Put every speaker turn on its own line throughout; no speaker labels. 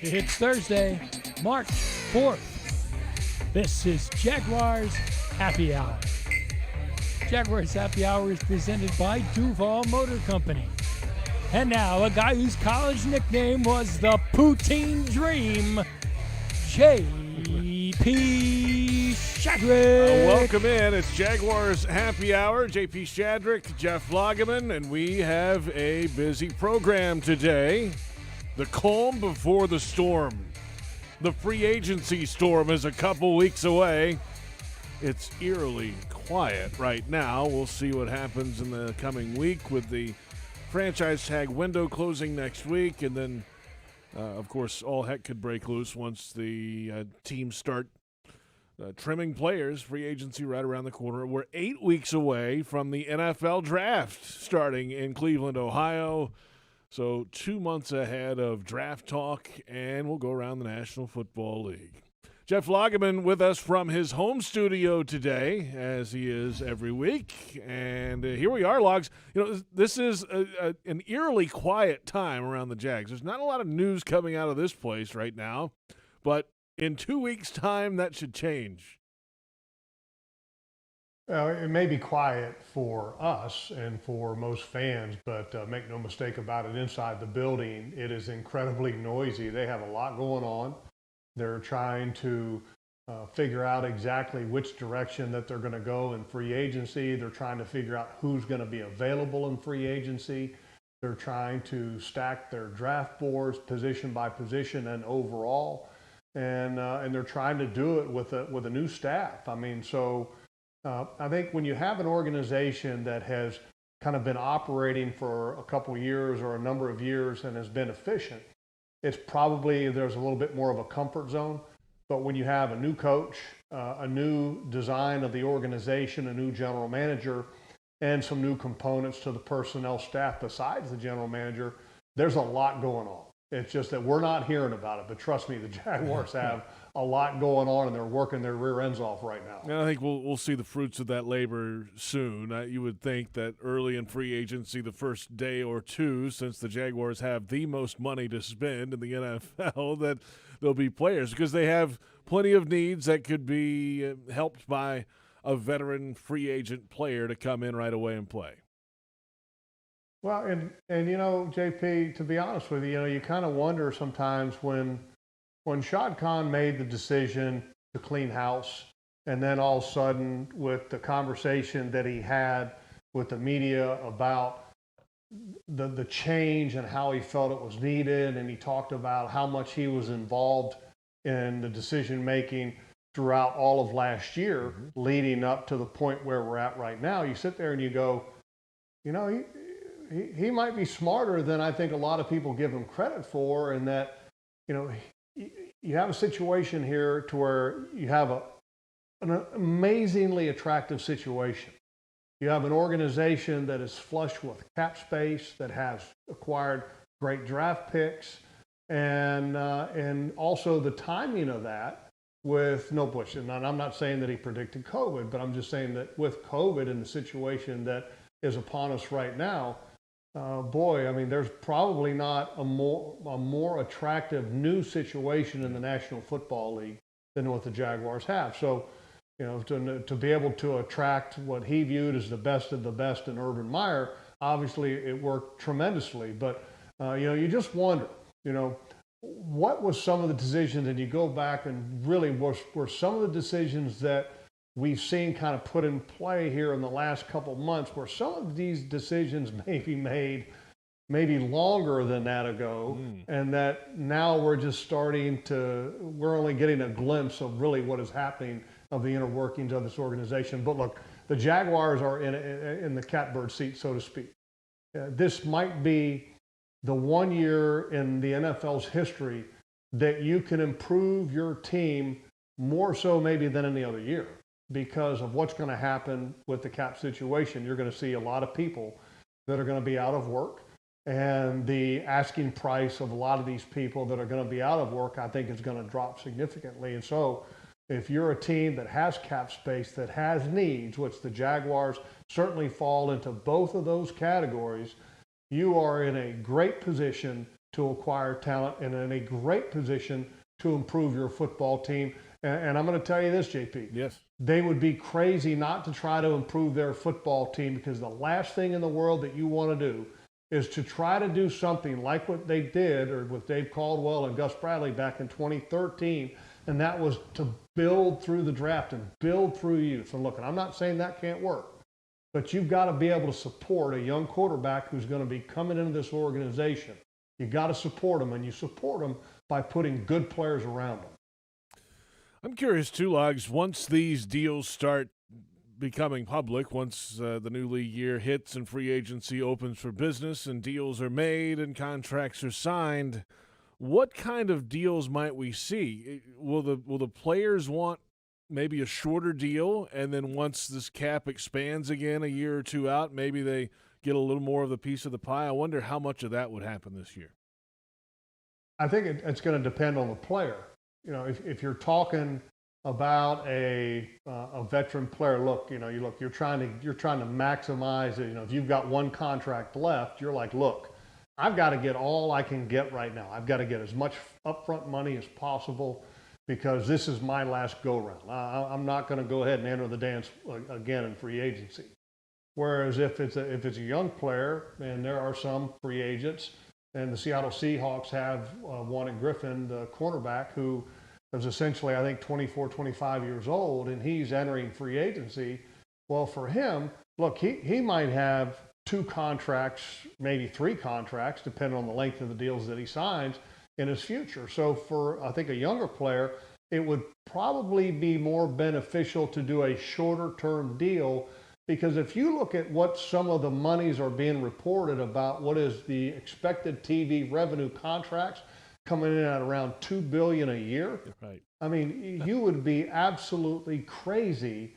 It's Thursday, March 4th. This is Jaguars Happy Hour. Jaguars Happy Hour is presented by Duval Motor Company. And now, a guy whose college nickname was the Poutine Dream, J.P. Shadrick.
Welcome in. It's Jaguars Happy Hour. J.P. Shadrick, Jeff Lageman, and we have a busy program today. The calm before the storm. The free agency storm is a couple weeks away. It's eerily quiet right now. We'll see what happens in the coming week with the franchise tag window closing next week. And then, of course, all heck could break loose once the teams start trimming players. Free agency right around the corner. We're 8 weeks away from the NFL draft starting in Cleveland, Ohio. So 2 months ahead of draft talk, and we'll go around the National Football League. Jeff Lageman with us from his home studio today, as he is every week. And here we are, Logs. You know, this is an eerily quiet time around the Jags. There's not a lot of news coming out of this place right now, but in 2 weeks' time, that should change.
Well, it may be quiet for us and for most fans, but make no mistake about it, inside the building, it is incredibly noisy. They have a lot going on. They're trying to figure out exactly which direction that they're going to go in free agency. They're trying to figure out who's going to be available in free agency. They're trying to stack their draft boards position by position and overall. And they're trying to do it with a new staff. I mean, so I think when you have an organization that has kind of been operating for a couple of years or a number of years and has been efficient, it's probably there's a little bit more of a comfort zone. But when you have a new coach, a new design of the organization, a new general manager, and some new components to the personnel staff besides the general manager, there's a lot going on. It's just that we're not hearing about it. But trust me, the Jaguars have a lot going on, and they're working their rear ends off right now.
And I think we'll see the fruits of that labor soon. You would think that early in free agency, the first day or two, since the Jaguars have the most money to spend in the NFL, that there'll be players because they have plenty of needs that could be helped by a veteran free agent player to come in right away and play.
Well, and you know, JP, to be honest with you, you kind of wonder sometimes when Shad Khan made the decision to clean house, and then all of a sudden with the conversation that he had with the media about the change and how he felt it was needed, and he talked about how much he was involved in the decision making throughout all of last year, leading up to the point where we're at right now. You sit there and you go, he might be smarter than I think a lot of people give him credit for, and that, you have a situation here to where you have an amazingly attractive situation. You have an organization that is flush with cap space, that has acquired great draft picks, and also the timing of that with no Bush. And I'm not saying that he predicted COVID, but I'm just saying that with COVID and the situation that is upon us right now, there's probably not a more attractive new situation in the National Football League than what the Jaguars have. So, to be able to attract what he viewed as the best of the best in Urban Meyer, obviously it worked tremendously. But, you just wonder, what was some of the decisions, and you go back and really were some of the decisions that we've seen kind of put in play here in the last couple months, where some of these decisions may be made maybe longer than that ago, and that now we're only getting a glimpse of really what is happening of the inner workings of this organization. But look, the Jaguars are in the catbird seat, so to speak. This might be the 1 year in the NFL's history that you can improve your team more so maybe than any other year, because of what's going to happen with the cap situation. You're going to see a lot of people that are going to be out of work, and the asking price of a lot of these people that are going to be out of work, I think, is going to drop significantly. And so if you're a team that has cap space, that has needs, which the Jaguars certainly fall into both of those categories, you are in a great position to acquire talent and in a great position to improve your football team. And I'm going to tell you this, JP.
Yes.
They would be crazy not to try to improve their football team, because the last thing in the world that you want to do is to try to do something like what they did or with Dave Caldwell and Gus Bradley back in 2013, and that was to build through the draft and build through youth. And look, I'm not saying that can't work, but you've got to be able to support a young quarterback who's going to be coming into this organization. You got to support them, and you support them by putting good players around them.
I'm curious too, Logs, once these deals start becoming public, once the new league year hits and free agency opens for business and deals are made and contracts are signed, what kind of deals might we see? Will the players want maybe a shorter deal, and then once this cap expands again a year or two out, maybe they get a little more of the piece of the pie? I wonder how much of that would happen this year.
I think it's going to depend on the player. You know, if you're talking about a veteran player, you're trying to maximize it. You know, if you've got one contract left, you're like, look, I've got to get all I can get right now. I've got to get as much upfront money as possible, because this is my last go-round. I'm not going to go ahead and enter the dance again in free agency. Whereas if it's a young player, and there are some free agents, and the Seattle Seahawks have one in Griffin, the cornerback, who is essentially, I think, 24, 25 years old, and he's entering free agency. Well, for him, look, he might have 2 contracts, maybe 3 contracts, depending on the length of the deals that he signs in his future. So for, I think, a younger player, it would probably be more beneficial to do a shorter term deal, because if you look at what some of the monies are being reported about, what is the expected TV revenue contracts coming in at around $2 billion a year.
Right.
I mean, you would be absolutely crazy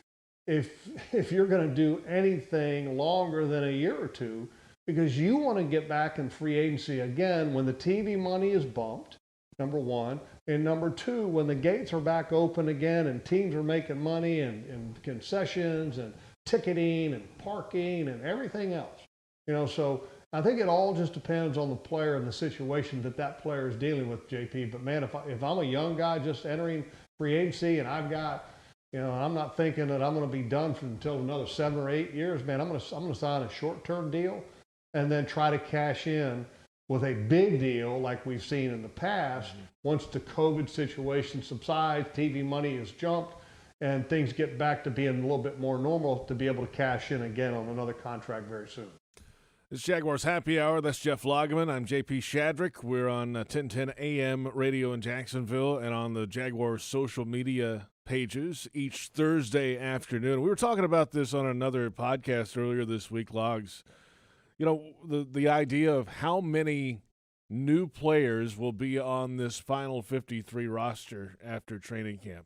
if you're going to do anything longer than a year or two, because you want to get back in free agency again when the TV money is bumped, number one, and number two, when the gates are back open again and teams are making money and concessions and ticketing and parking and everything else. You know, so I think it all just depends on the player and the situation that player is dealing with, JP. But man, if I'm a young guy just entering free agency and I've got, you know, I'm not thinking that I'm going to be done until another 7 or 8 years, man, I'm going to sign a short-term deal and then try to cash in with a big deal like we've seen in the past. Once the COVID situation subsides, TV money is jumped, and things get back to being a little bit more normal, to be able to cash in again on another contract very soon.
It's Jaguars Happy Hour. That's Jeff Lageman. I'm JP Shadrick. We're on 1010 AM radio in Jacksonville and on the Jaguars social media pages each Thursday afternoon. We were talking about this on another podcast earlier this week, Logs. You know, the idea of how many new players will be on this final 53 roster after training camp.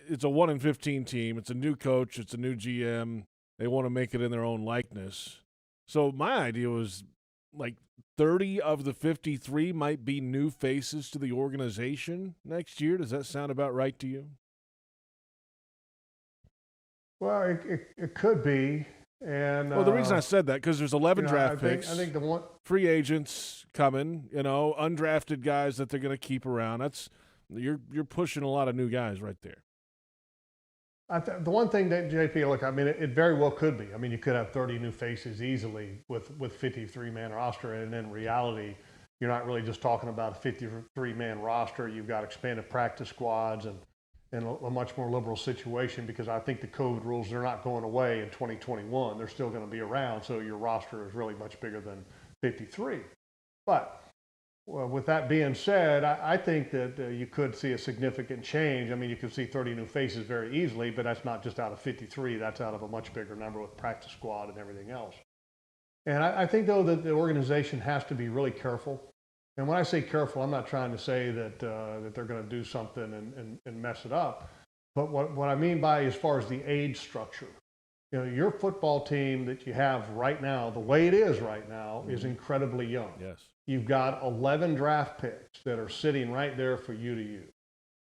It's a 1 in 15 team. It's a new coach. It's a new GM. They want to make it in their own likeness. So my idea was like 30 of the 53 might be new faces to the organization next year. Does that sound about right to you?
Well, it could be. And
well, the reason I said that, because there's 11 draft picks.
I think the one
free agents coming, you know, undrafted guys that they're going to keep around. That's you're pushing a lot of new guys right there.
The one thing that, JP, look, I mean, it very well could be. I mean, you could have 30 new faces easily with 53-man roster, and in reality, you're not really just talking about a 53-man roster. You've got expanded practice squads and a much more liberal situation, because I think the COVID rules, they're not going away in 2021. They're still going to be around, so your roster is really much bigger than 53. But well, with that being said, I think that you could see a significant change. I mean, you could see 30 new faces very easily, but that's not just out of 53. That's out of a much bigger number with practice squad and everything else. And I think, though, that the organization has to be really careful. And when I say careful, I'm not trying to say that they're going to do something and mess it up. But what I mean by, as far as the age structure, you know, your football team that you have right now, the way it is right now, is incredibly young.
Yes.
You've got 11 draft picks that are sitting right there for you to use.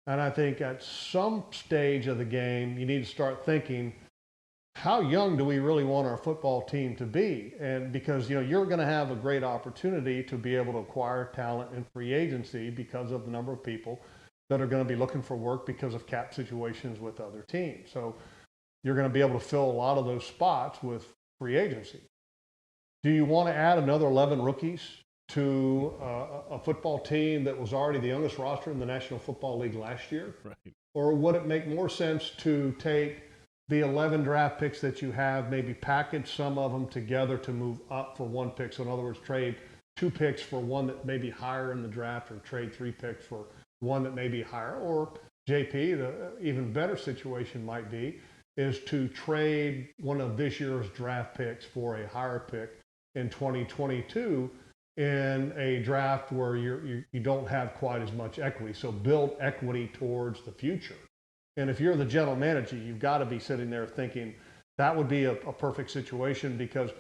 And I think at some stage of the game, you need to start thinking, how young do we really want our football team to be? And because, you're going to have a great opportunity to be able to acquire talent in free agency because of the number of people that are going to be looking for work because of cap situations with other teams. So you're going to be able to fill a lot of those spots with free agency. Do you want to add another 11 rookies to a football team that was already the youngest roster in the National Football League last year?
Right.
Or would it make more sense to take the 11 draft picks that you have, maybe package some of them together to move up for one pick? So in other words, trade 2 picks for one that may be higher in the draft, or trade 3 picks for one that may be higher. Or JP, the even better situation might be is to trade one of this year's draft picks for a higher pick in 2022 in a draft where you don't have quite as much equity. So build equity towards the future. And if you're the general manager, you've got to be sitting there thinking that would be a perfect situation, because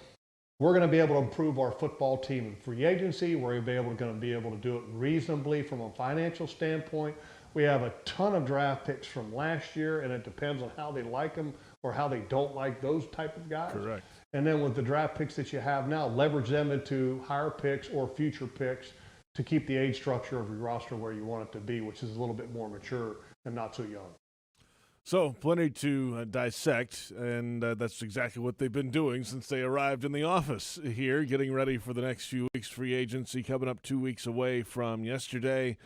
we're going to be able to improve our football team in free agency. We're going to be able to do it reasonably from a financial standpoint. We have a ton of draft picks from last year, and it depends on how they like them or how they don't like those type of guys.
Correct.
And then with the draft picks that you have now, leverage them into higher picks or future picks to keep the age structure of your roster where you want it to be, which is a little bit more mature and not so young.
So plenty to dissect, and that's exactly what they've been doing since they arrived in the office here, getting ready for the next few weeks. Free agency coming up 2 weeks away from yesterday,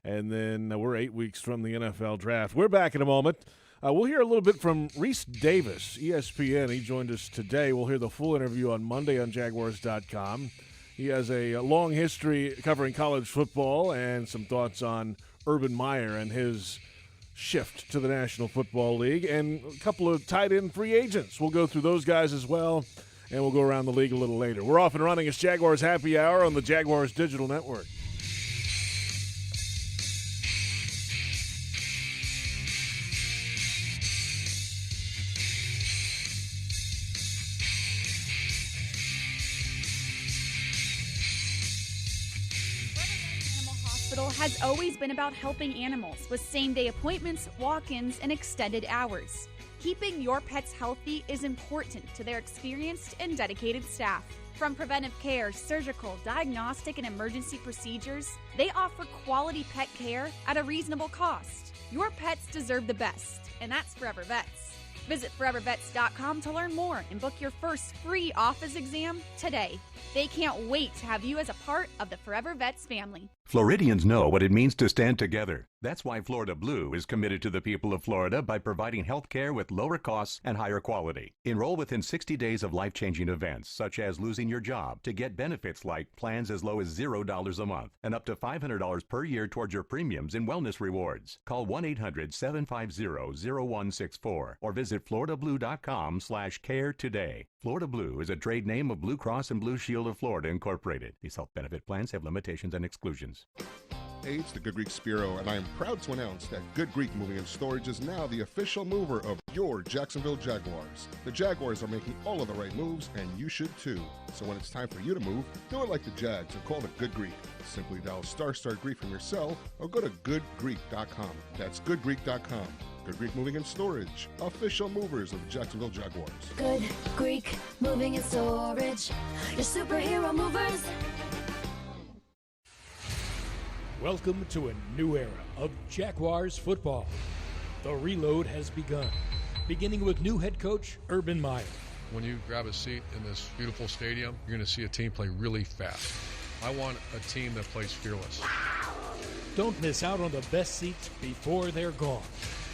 and then we're 8 weeks from the NFL draft. We're back in a moment. We'll hear a little bit from Reese Davis, ESPN. He joined us today. We'll hear the full interview on Monday on Jaguars.com. He has a long history covering college football and some thoughts on Urban Meyer and his shift to the National Football League, and a couple of tight end free agents. We'll go through those guys as well, and we'll go around the league a little later. We're off and running. It's Jaguars Happy Hour on the Jaguars Digital Network.
Has always been about helping animals with same-day appointments, walk-ins, and extended hours. Keeping your pets healthy is important to their experienced and dedicated staff. From preventive care, surgical, diagnostic, and emergency procedures, they offer quality pet care at a reasonable cost. Your pets deserve the best, and that's Forever Vets. Visit forevervets.com to learn more and book your first free office exam today. They can't wait to have you as a part of the Forever Vets family.
Floridians know what it means to stand together. That's why Florida Blue is committed to the people of Florida by providing health care with lower costs and higher quality. Enroll within 60 days of life-changing events, such as losing your job, to get benefits like plans as low as $0 a month and up to $500 per year towards your premiums in wellness rewards. Call 1-800-750-0164 or visit floridablue.com/care today. Florida Blue is a trade name of Blue Cross and Blue Shield of Florida, Incorporated. These health benefit plans have limitations and exclusions.
Hey, it's the Good Greek Spiro, and I am proud to announce that Good Greek Moving and Storage is now the official mover of your Jacksonville Jaguars. The Jaguars are making all of the right moves, and you should too. So when it's time for you to move, do it like the Jags and call the Good Greek. Simply dial ** Greek from your cell or go to goodgreek.com. That's goodgreek.com. Good Greek Moving and Storage, official movers of the Jacksonville Jaguars.
Good Greek Moving and Storage, your superhero movers.
Welcome to a new era of Jaguars football. The reload has begun, beginning with new head coach Urban Meyer.
When you grab a seat in this beautiful stadium, you're going to see a team play really fast. I want a team that plays fearless.
Don't miss out on the best seats before they're gone.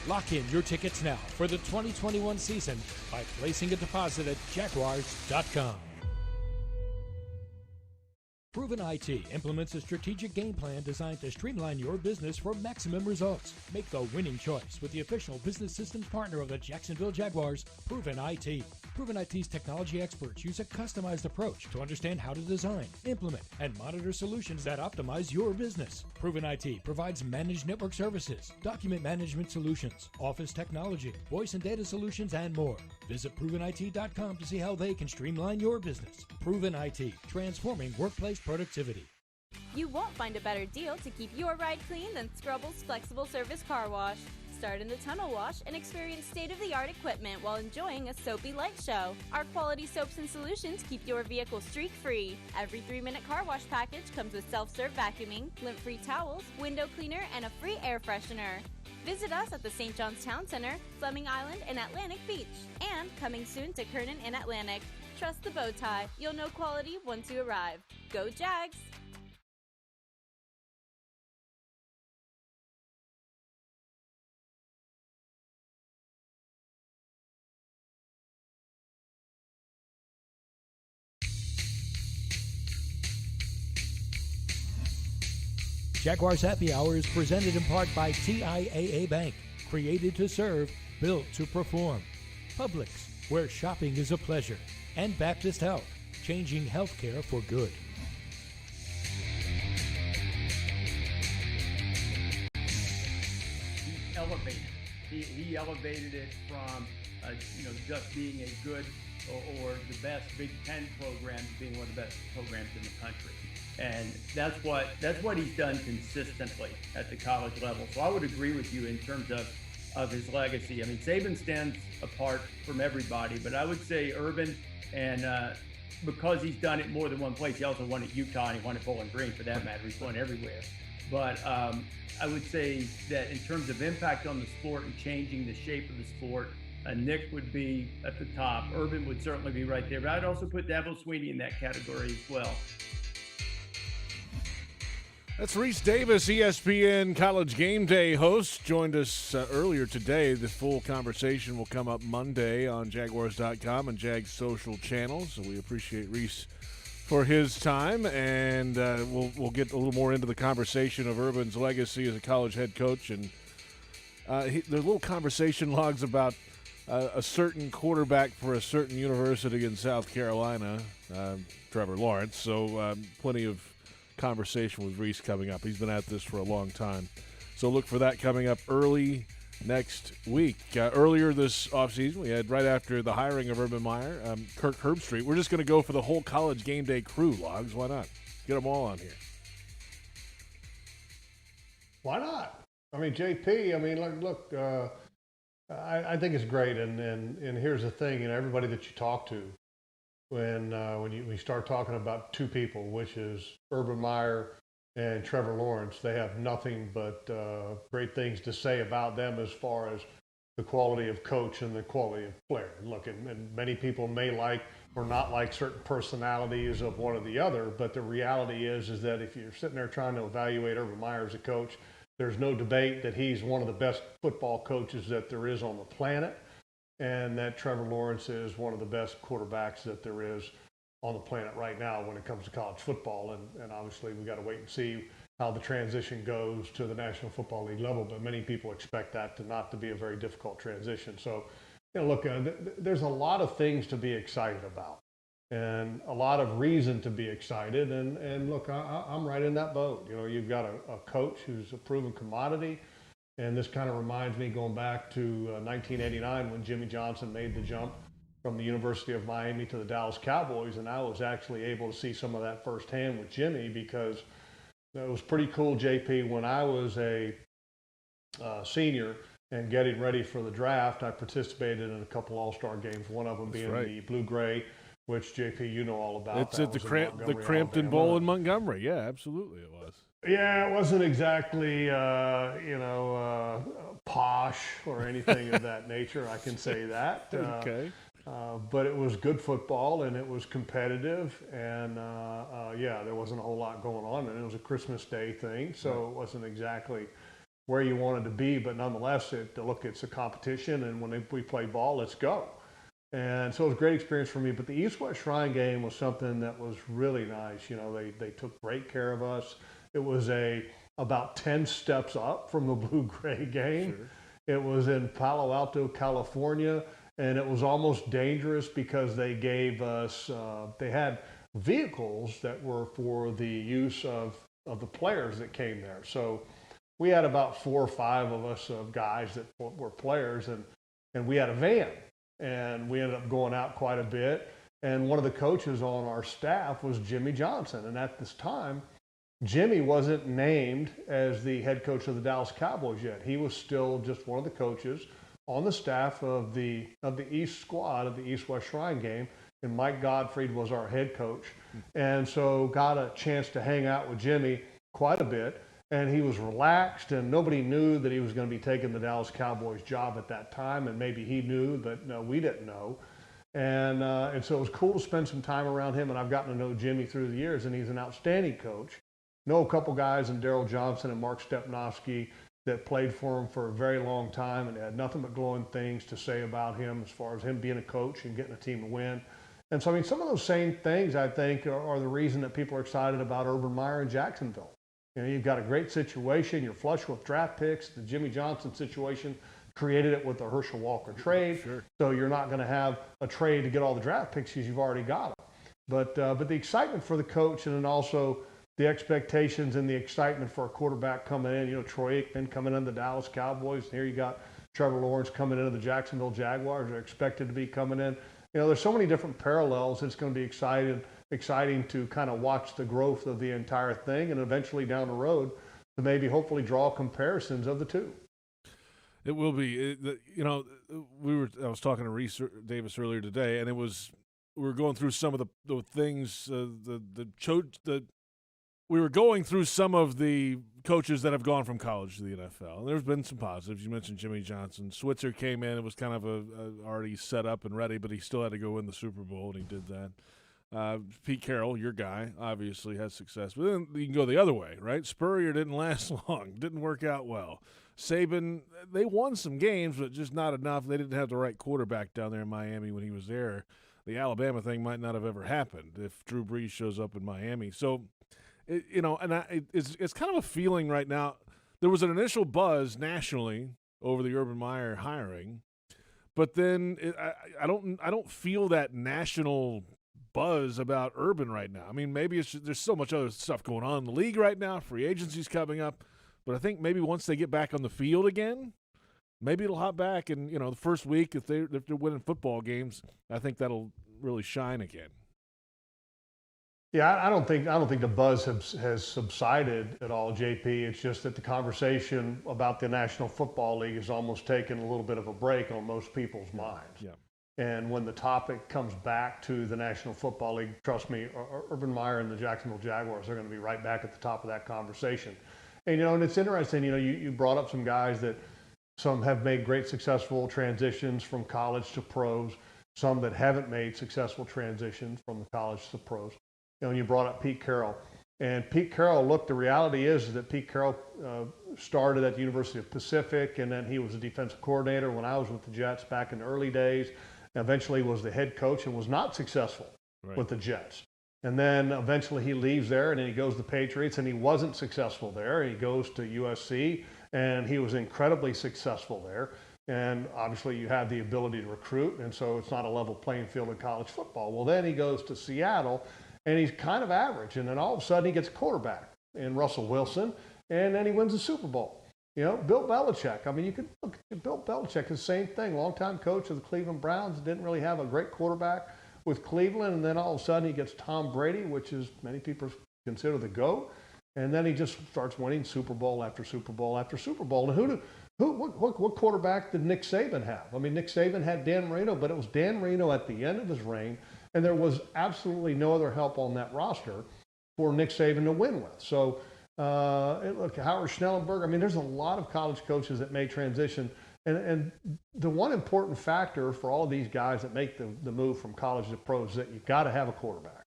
Lock in your tickets now for the 2021 season by placing a deposit at Jaguars.com. Proven IT implements a strategic game plan designed to streamline your business for maximum results. Make the winning choice with the official business systems partner of the Jacksonville Jaguars, Proven IT. Proven IT's technology experts use a customized approach to understand how to design, implement, and monitor solutions that optimize your business. Proven IT provides managed network services, document management solutions, office technology, voice and data solutions, and more. Visit ProvenIT.com to see how they can streamline your business. Proven IT, transforming workplace productivity.
You won't find a better deal to keep your ride clean than Scrubble's Flexible Service Car Wash. Start in the tunnel wash and experience state-of-the-art equipment while enjoying a soapy light show. Our quality soaps and solutions keep your vehicle streak-free. Every 3-minute car wash package comes with self-serve vacuuming, lint-free towels, window cleaner, and a free air freshener. Visit us at the St. John's Town Center, Fleming Island, and Atlantic Beach. And coming soon to Kernan and Atlantic. Trust the bow tie. You'll know quality once you arrive. Go Jags!
Jaguars Happy Hour is presented in part by TIAA Bank, created to serve, built to perform. Publix, where shopping is a pleasure. And Baptist Health, changing healthcare for good.
He elevated it. He elevated it from just being a good or the best Big Ten program to being one of the best programs in the country. And that's what he's done consistently at the college level. So I would agree with you in terms of his legacy. I mean, Saban stands apart from everybody, but I would say Urban, and because he's done it more than one place, he also won at Utah and he won at Bowling Green for that matter. He's won everywhere. But I would say that in terms of impact on the sport and changing the shape of the sport, Nick would be at the top. Urban would certainly be right there. But I'd also put Dabo Swinney in that category as well.
That's Reese Davis, ESPN College Game Day host, joined us earlier today. The full conversation will come up Monday on Jaguars.com and Jag's social channels. So we appreciate Reese for his time, and we'll get a little more into the conversation of Urban's legacy as a college head coach. And the little conversation logs about a certain quarterback for a certain university in South Carolina, Trevor Lawrence. So plenty of conversation with Reese coming up. He's been at this for a long time. So look for that coming up early next week. Earlier this offseason, we had right after the hiring of Urban Meyer, Kirk Herbstreit. We're just going to go for the whole College Game Day crew logs. Why not? Get them all on here.
Why not? I mean, JP, I mean, look, I think it's great. And here's the thing, everybody that you talk to, when you start talking about two people, which is Urban Meyer and Trevor Lawrence, they have nothing but great things to say about them as far as the quality of coach and the quality of player. Look, and many people may like or not like certain personalities of one or the other, but the reality is that if you're sitting there trying to evaluate Urban Meyer as a coach, there's no debate that he's one of the best football coaches that there is on the planet, and that Trevor Lawrence is one of the best quarterbacks that there is on the planet right now when it comes to college football. And obviously we got to wait and see how the transition goes to the National Football League level, but many people expect that to be a very difficult transition. So, look, there's a lot of things to be excited about and a lot of reason to be excited. And look, I'm right in that boat. You've got a coach who's a proven commodity. And this kind of reminds me going back to 1989 when Jimmy Johnson made the jump from the University of Miami to the Dallas Cowboys. And I was actually able to see some of that firsthand with Jimmy, because it was pretty cool, JP. When I was a senior and getting ready for the draft, I participated in a couple All-Star games, one of them being the Blue-Gray, which, JP, you know all about.
It's at the Crampton Bowl in Montgomery. Yeah, absolutely it was.
Yeah, it wasn't exactly, posh or anything of that nature. I can say that.
Okay.
But it was good football, and it was competitive, and there wasn't a whole lot going on, and it was a Christmas Day thing, so it wasn't exactly where you wanted to be, but nonetheless, it's a competition, and when we play ball, let's go. And so it was a great experience for me. But the East-West Shrine game was something that was really nice. They took great care of us. It was about 10 steps up from the Blue-Gray game. Sure. It was in Palo Alto, California, and it was almost dangerous because they gave us, they had vehicles that were for the use of the players that came there. So we had about 4 or 5 of us guys that were players, and we had a van. And we ended up going out quite a bit. And one of the coaches on our staff was Jimmy Johnson. And at this time, Jimmy wasn't named as the head coach of the Dallas Cowboys yet. He was still just one of the coaches on the staff of the East squad of the East-West Shrine game, and Mike Gottfried was our head coach. And so got a chance to hang out with Jimmy quite a bit, and he was relaxed, and nobody knew that he was going to be taking the Dallas Cowboys job at that time, and maybe he knew, but no, we didn't know. And so it was cool to spend some time around him, and I've gotten to know Jimmy through the years, and he's an outstanding coach. Know a couple guys in Daryl Johnson and Mark Stepnoski that played for him for a very long time and had nothing but glowing things to say about him as far as him being a coach and getting a team to win. And so, I mean, some of those same things, I think, are the reason that people are excited about Urban Meyer in Jacksonville. You know, you've got a great situation. You're flush with draft picks. The Jimmy Johnson situation created it with the Herschel Walker trade.
Sure.
So you're not going to have a trade to get all the draft picks because you've already got them. But the excitement for the coach, and then also the expectations and the excitement for a quarterback coming in. You know, Troy Aikman coming into the Dallas Cowboys. And here you got Trevor Lawrence coming into the Jacksonville Jaguars. They're expected to be coming in. You know, there's so many different parallels. It's going to be exciting to kind of watch the growth of the entire thing, and eventually down the road to maybe hopefully draw comparisons of the two.
It will be. You know, I was talking to Reese Davis earlier today, and we were going through some of the things we were going through some of the coaches that have gone from college to the NFL. And there's been some positives. You mentioned Jimmy Johnson. Switzer came in. It was kind of already set up and ready, but he still had to go win the Super Bowl, and he did that. Pete Carroll, your guy, obviously has success. But then you can go the other way, right? Spurrier didn't last long. Didn't work out well. Saban, they won some games, but just not enough. They didn't have the right quarterback down there in Miami when he was there. The Alabama thing might not have ever happened if Drew Brees shows up in Miami. So, it's kind of a feeling right now. There was an initial buzz nationally over the Urban Meyer hiring, but then I don't feel that national buzz about Urban right now. I mean, maybe there's so much other stuff going on in the league right now. Free agency's coming up, but I think maybe once they get back on the field again, maybe it'll hop back. And the first week, if they're winning football games, I think that'll really shine again.
Yeah, I don't think the buzz has subsided at all, JP. It's just that the conversation about the National Football League has almost taken a little bit of a break on most people's minds.
Yeah.
And when the topic comes back to the National Football League, trust me, Urban Meyer and the Jacksonville Jaguars are going to be right back at the top of that conversation. And and it's interesting. You brought up some guys that some have made great successful transitions from college to pros, some that haven't made successful transitions from the college to pros. And you brought up Pete Carroll. And Pete Carroll, look, the reality is that Pete Carroll started at the University of Pacific, and then he was a defensive coordinator when I was with the Jets back in the early days. Eventually was the head coach and was not successful with the Jets. And then eventually he leaves there, and then he goes to the Patriots, and he wasn't successful there. He goes to USC, and he was incredibly successful there. And obviously you have the ability to recruit, and so it's not a level playing field in college football. Well, then he goes to Seattle, and he's kind of average. And then all of a sudden he gets a quarterback in Russell Wilson, and then he wins the Super Bowl. Bill Belichick. I mean, you could look at Bill Belichick, the same thing. Longtime coach of the Cleveland Browns, didn't really have a great quarterback with Cleveland, and then all of a sudden he gets Tom Brady, which is many people consider the GOAT, and then he just starts winning Super Bowl after Super Bowl after Super Bowl. And what quarterback did Nick Saban have? I mean, Nick Saban had Dan Marino, but it was Dan Marino at the end of his reign, and there was absolutely no other help on that roster for Nick Saban to win with. So, look, Howard Schnellenberger, I mean, there's a lot of college coaches that may transition. And the one important factor for all of these guys that make the move from college to pros is that you've got to have a quarterback.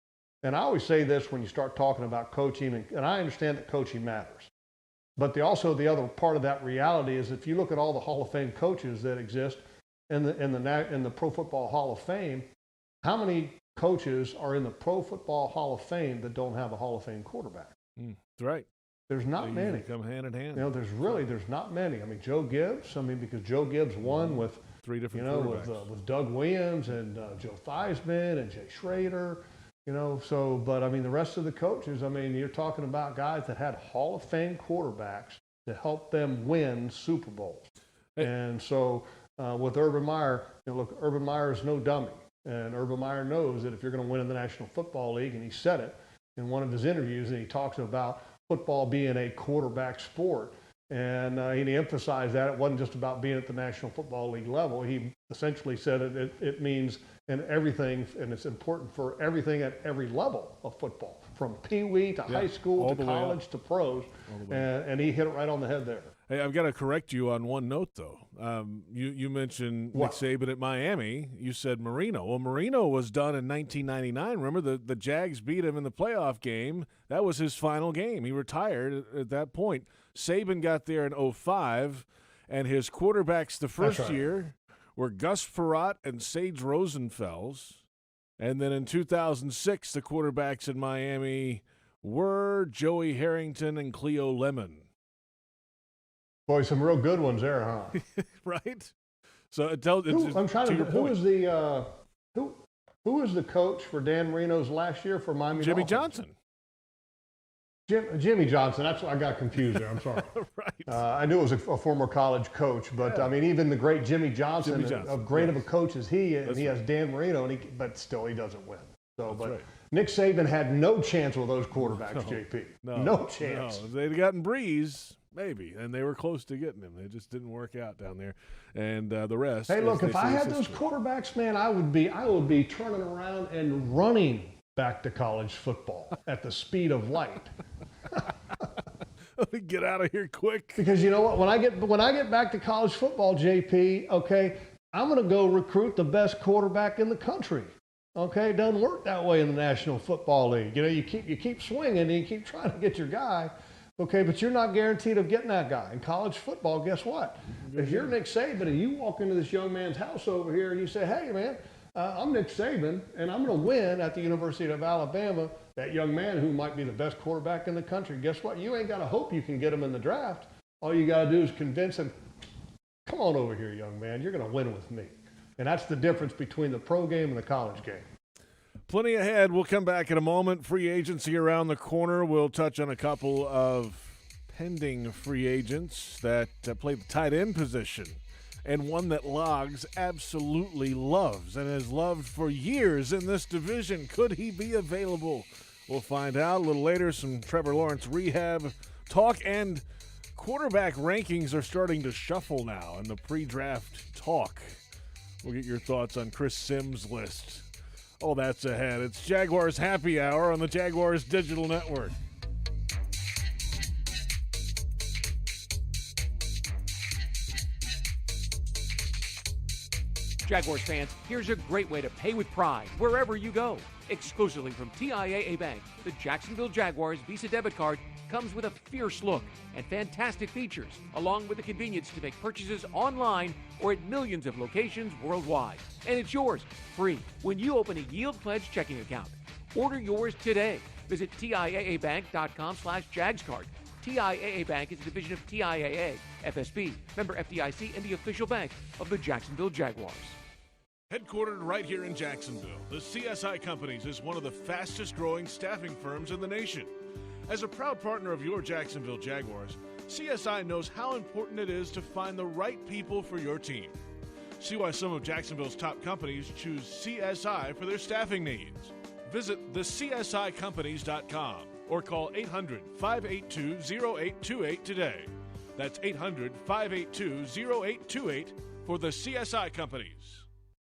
And I always say this when you start talking about coaching, and I understand that coaching matters. But the other part of that reality is if you look at all the Hall of Fame coaches that exist in the Pro Football Hall of Fame, how many coaches are in the Pro Football Hall of Fame that don't have a Hall of Fame quarterback?
That's right.
There's not many.
Come hand in hand.
There's not many. I mean, Joe Gibbs. Because Joe Gibbs won with
3 different quarterbacks.
with Doug Williams and Joe Theismann and Jay Schrader. But I mean, the rest of the coaches. I mean, you're talking about guys that had Hall of Fame quarterbacks to help them win Super Bowls.
Hey.
And so with Urban Meyer, look, Urban Meyer is no dummy, and Urban Meyer knows that if you're going to win in the National Football League, and he said it in one of his interviews, and he talks about football being a quarterback sport. And he emphasized that it wasn't just about being at the National Football League level. He essentially said it means in everything, and it's important for everything at every level of football, from peewee to high school to college to pros. And he hit it right on the head there.
Hey, I've got to correct you on one note, though. You mentioned Nick Saban at Miami. You said Marino. Well, Marino was done in 1999. Remember, the Jags beat him in the playoff game. That was his final game. He retired at that point. Saban got there in 2005, and his quarterbacks the first year were Gus Frerotte and Sage Rosenfels. And then in 2006, the quarterbacks in Miami were Joey Harrington and Cleo Lemon.
Boy, some real good ones there, huh?
Right. So it tells.
I'm trying to. Who was the coach for Dan Marino's last year for Miami?
Jimmy
Dolphins?
Johnson.
Jimmy Johnson. That's what I got confused there. I'm sorry.
Right.
I knew it was a former college coach, but I mean, even the great Jimmy Johnson, of great of a coach as he, and he has Dan Marino, but still he doesn't win. So, Nick Saban had no chance with those quarterbacks, JP. No chance.
No, if they'd gotten Breeze, maybe, and they were close to getting him. They just didn't work out down there, and the rest.
Hey, look, if I had those quarterbacks, man, I would be turning around and running back to college football at the speed of light.
Let me get out of here quick.
Because you know what? When I get back to college football, JP, okay, I'm going to go recruit the best quarterback in the country. Okay, it doesn't work that way in the National Football League. You know, you keep swinging and you keep trying to get your guy. Okay, but you're not guaranteed of getting that guy. In college football, guess what? If you're Nick Saban and you walk into this young man's house over here and you say, hey, man, I'm Nick Saban, and I'm going to win at the University of Alabama, that young man who might be the best quarterback in the country, guess what? You ain't got to hope you can get him in the draft. All you got to do is convince him, come on over here, young man. You're going to win with me. And that's the difference between the pro game and the college game.
Plenty ahead. We'll come back in a moment. Free agency around the corner. We'll touch on a couple of pending free agents that play the tight end position, and one that Logs absolutely loves and has loved for years in this division. Could he be available? We'll find out a little later. Some Trevor Lawrence rehab talk, and quarterback rankings are starting to shuffle now in the pre-draft talk. We'll get your thoughts on Chris Sims' list. Oh, that's ahead. It's Jaguars Happy Hour on the Jaguars Digital Network.
Jaguars fans, here's a great way to pay with pride wherever you go. Exclusively from TIAA Bank, the Jacksonville Jaguars Visa debit card comes with a fierce look and fantastic features, along with the convenience to make purchases online or at millions of locations worldwide. And it's yours, free, when you open a Yield Pledge checking account. Order yours today. Visit TIAABank.com/JagsCard. TIAA Bank is a division of TIAA, FSB, member FDIC, and the official bank of the Jacksonville Jaguars.
Headquartered right here in Jacksonville, the CSI Companies is one of the fastest growing staffing firms in the nation. As a proud partner of your Jacksonville Jaguars, CSI knows how important it is to find the right people for your team. See why some of Jacksonville's top companies choose CSI for their staffing needs. Visit thecsicompanies.com or call 800-582-0828 today. That's 800-582-0828 for the CSI Companies.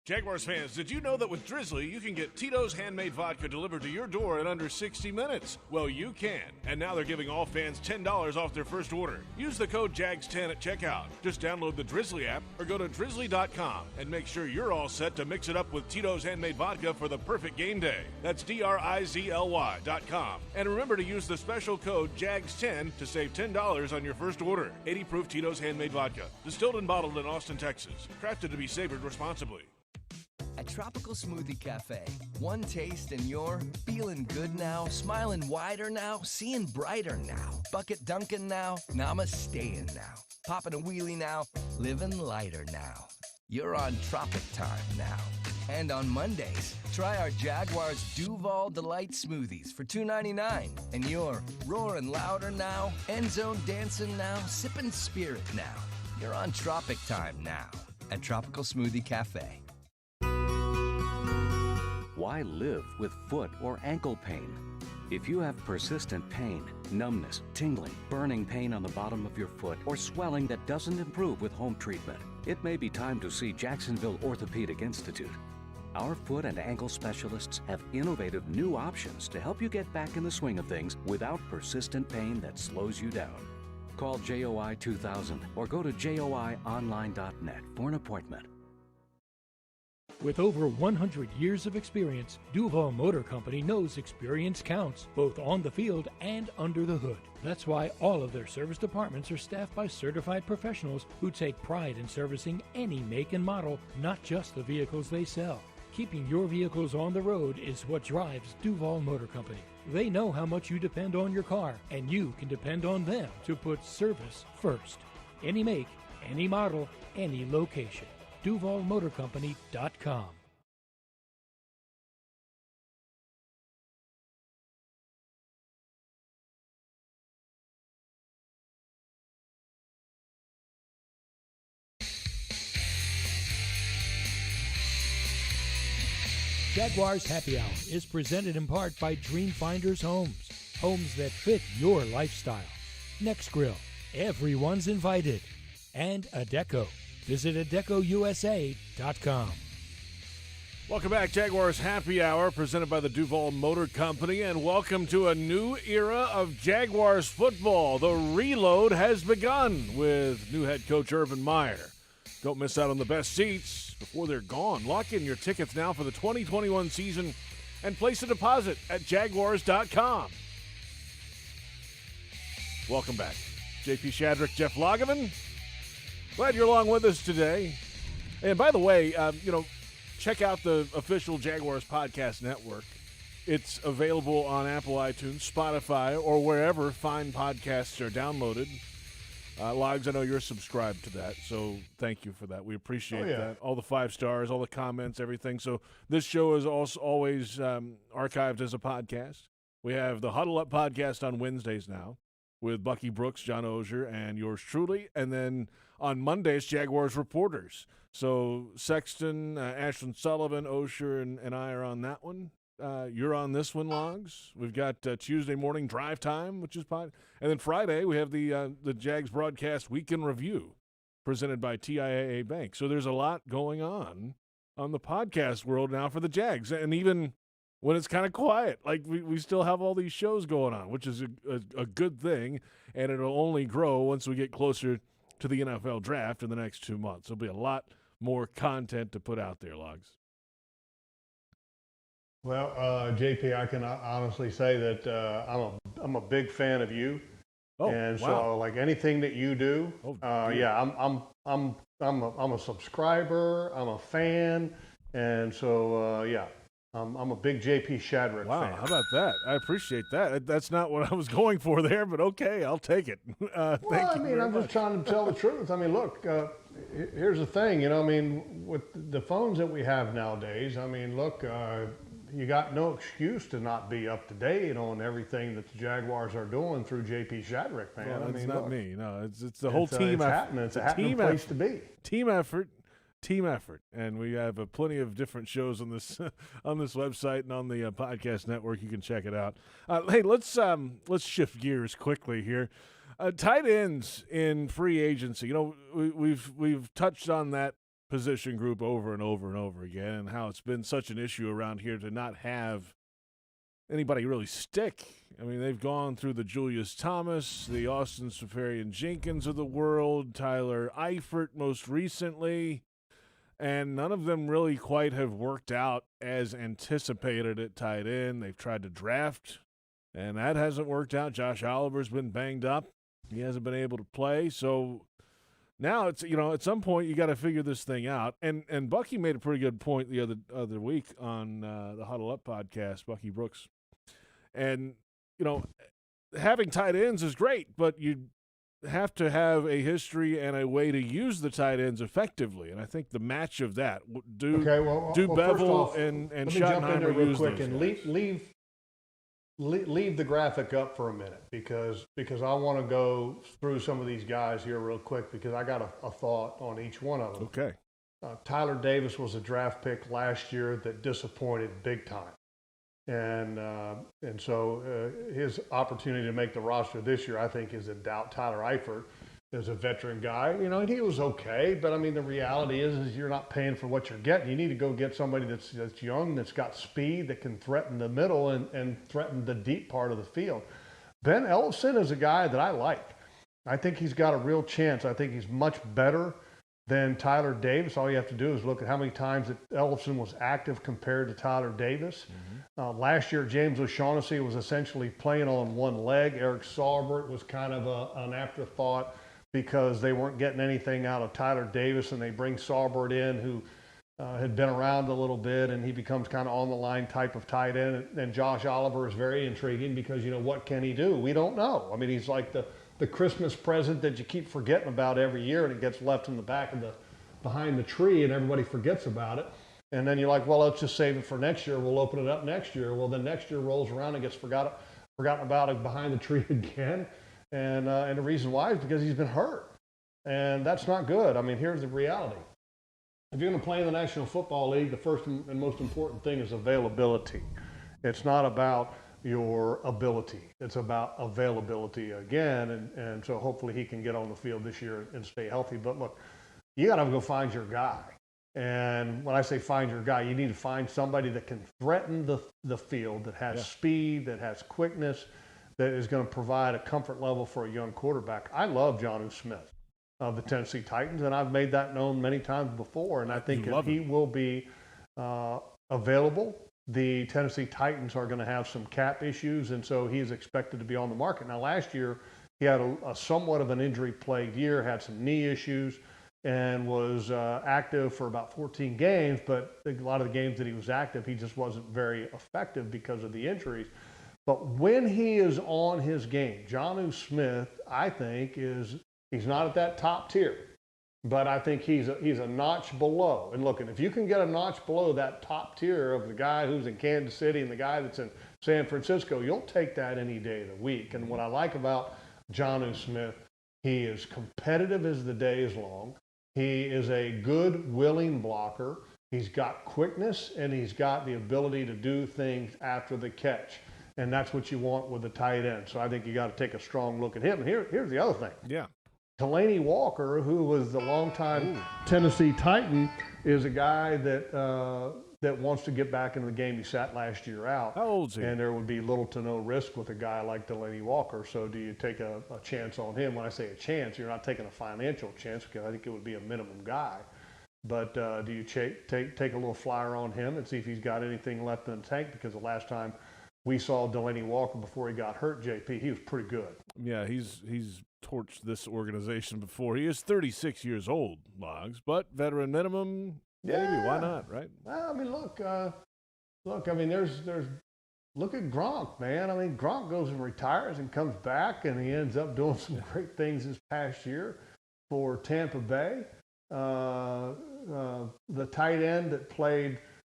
Jaguars fans, did you know that with Drizzly, you can get Tito's handmade vodka delivered to your door in under 60 minutes? Well, you can. And now they're giving all fans $10 off their first order. Use the code JAGS10 at checkout. Just download the Drizzly app or go to drizzly.com and make sure you're all set to mix it up with Tito's handmade vodka for the perfect game day. That's DRIZLY.com. And remember to use the special code JAGS10 to save $10 on your first order. 80 proof Tito's handmade vodka. Distilled and bottled in Austin, Texas. Crafted to be savored responsibly.
At Tropical Smoothie Cafe, one taste and you're feeling good now, smiling wider now, seeing brighter now, bucket dunking now, namasteing now, popping a wheelie now, living lighter now. You're on Tropic Time now. And on Mondays, try our Jaguars Duval Delight Smoothies for $2.99. And you're roaring louder now, end zone dancing now, sipping spirit now. You're on Tropic Time now at Tropical Smoothie Cafe.
Why live with foot or ankle pain? If you have persistent pain, numbness, tingling, burning pain on the bottom of your foot, or swelling that doesn't improve with home treatment, it may be time to see Jacksonville Orthopedic Institute. Our foot and ankle specialists have innovative new options to help you get back in the swing of things without persistent pain that slows you down. Call JOI 2000 or go to joionline.net for an appointment.
With over 100 years of experience, Duval Motor Company knows experience counts, both on the field and under the hood. That's why all of their service departments are staffed by certified professionals who take pride in servicing any make and model, not just the vehicles they sell. Keeping your vehicles on the road is what drives Duval Motor Company. They know how much you depend on your car, and you can depend on them to put service first. Any make, any model, any location. DuvalMotorCompany.com. Jaguars Happy Hour is presented in part by Dreamfinders Homes. Homes that fit your lifestyle. Next Grill. Everyone's invited. And Adecco. Visit ADECOUSA.com.
Welcome back, Jaguars Happy Hour, presented by the Duval Motor Company, and welcome to a new era of Jaguars football. The reload has begun with new head coach Urban Meyer. Don't miss out on the best seats before they're gone. Lock in your tickets now for the 2021 season and place a deposit at Jaguars.com. Welcome back. JP Shadrick, Jeff Lageman. Glad you're along with us today. And by the way, check out the official Jaguars Podcast Network. It's available on Apple iTunes, Spotify, or wherever fine podcasts are downloaded. Logs, I know you're subscribed to that, so thank you for that. We appreciate that. All the 5 stars, all the comments, everything. So this show is also always archived as a podcast. We have the Huddle Up podcast on Wednesdays now with Bucky Brooks, John Ozier, and yours truly. And then on Mondays, Jaguars Reporters. So Sexton, Ashlyn Sullivan, Ozier, and I are on that one. You're on this one, Logs. We've got Tuesday morning drive time, which is pod. And then Friday, we have the Jags Broadcast Weekend Review presented by TIAA Bank. So there's a lot going on the podcast world now for the Jags. And even when it's kind of quiet, like we still have all these shows going on, which is a good thing. And it'll only grow once we get closer to the NFL draft in the next 2 months. There'll be a lot more content to put out there, Logs.
Well, JP, I can honestly say that I'm a big fan of you, and so like anything that you do, I'm a subscriber, I'm a fan, and so I'm a big JP Shadrick fan.
Wow, how about that? I appreciate that. That's not what I was going for there, but okay, I'll take it. Thank you.
I'm just trying to tell the truth. I mean, look, here's the thing, with the phones that we have nowadays, look, you got no excuse to not be up to date on everything that the Jaguars are doing through JP Shadrick, man.
Well, it's not me. No, it's the whole team effort.
It's a happening place to be.
Team effort, and we have plenty of different shows on this on this website and on the podcast network. You can check it out. Hey, let's shift gears quickly here. Tight ends in free agency. We've touched on that position group over and over and over again, and how it's been such an issue around here to not have anybody really stick. I mean, they've gone through the Julius Thomas, the Austin Safarian-Jenkins of the world, Tyler Eifert most recently, and none of them really quite have worked out as anticipated at tight end. They've tried to draft, and that hasn't worked out. Josh Oliver's been banged up. He hasn't been able to play, so now it's, at some point you got to figure this thing out. And Bucky made a pretty good point the other week on the Huddle Up podcast, Bucky Brooks. And, having tight ends is great, but you have to have a history and a way to use the tight ends effectively. And I think the match of that, Bevel and Schottenheimer,
let me jump in there real quick and
guys.
leave the graphic up for a minute because I want to go through some of these guys here real quick because I got a thought on each one of them.
Okay.
Tyler Davis was a draft pick last year that disappointed big time. And so his opportunity to make the roster this year, I think, is in doubt. Tyler Eifert is a veteran guy, you know, and he was okay. But I mean, the reality is you're not paying for what you're getting. You need to go get somebody that's young, that's got speed, that can threaten the middle and threaten the deep part of the field. Ben Ellefson is a guy that I like. I think he's got a real chance. I think he's much better than Tyler Davis. All you have to do is look at how many times that Ellefson was active compared to Tyler Davis. Last year, James O'Shaughnessy was essentially playing on one leg. Eric Saubert was kind of an afterthought because they weren't getting anything out of Tyler Davis, and they bring Saubert in, who had been around a little bit, and he becomes kind of on-the-line type of tight end. And Josh Oliver is very intriguing because, you know, what can he do? We don't know. I mean, he's like the Christmas present that you keep forgetting about every year, and it gets left in the back of behind the tree, and everybody forgets about it. And then you're like, well, let's just save it for next year. We'll open it up next year. Well, then next year rolls around and gets forgotten about it behind the tree again. And the reason why is because he's been hurt. And that's not good. I mean, here's the reality. If you're going to play in the National Football League, the first and most important thing is availability. It's not about your ability. It's about availability again. And so hopefully he can get on the field this year and stay healthy. But look, you got to go find your guy. And when I say find your guy, you need to find somebody that can threaten the field, that has speed, that has quickness, that is going to provide a comfort level for a young quarterback. I love Jonnu Smith of the Tennessee Titans, and I've made that known many times before. And I think if he will be available, the Tennessee Titans are going to have some cap issues, and so he is expected to be on the market. Now, last year, he had a somewhat of an injury-plagued year, had some knee issues, and was active for about 14 games, but a lot of the games that he was active, he just wasn't very effective because of the injuries. But when he is on his game, Jonnu Smith, I think, he's not at that top tier, but I think he's a notch below. And look, if you can get a notch below that top tier of the guy who's in Kansas City and the guy that's in San Francisco, you'll take that any day of the week. And what I like about Jonnu Smith, he is competitive as the day is long. He is a good, willing blocker. He's got quickness, and he's got the ability to do things after the catch. And that's what you want with a tight end. So I think you got to take a strong look at him. And here's the other thing.
Yeah.
Delanie Walker, who was the longtime Tennessee Titan, is a guy that wants to get back into the game. He sat last year out.
How old is he?
And there would be little to no risk with a guy like Delanie Walker. So do you take a chance on him? When I say a chance, you're not taking a financial chance, because I think it would be a minimum guy. But do you take a little flyer on him and see if he's got anything left in the tank? Because the last time we saw Delanie Walker before he got hurt, JP, he was pretty good.
Yeah, he's torched this organization before. He is 36 years old, Logs, but veteran minimum, maybe. Why not, right?
Well, I mean, look. I mean, there's. Look at Gronk, man. I mean, Gronk goes and retires and comes back, and he ends up doing some great things this past year for Tampa Bay. The tight end that played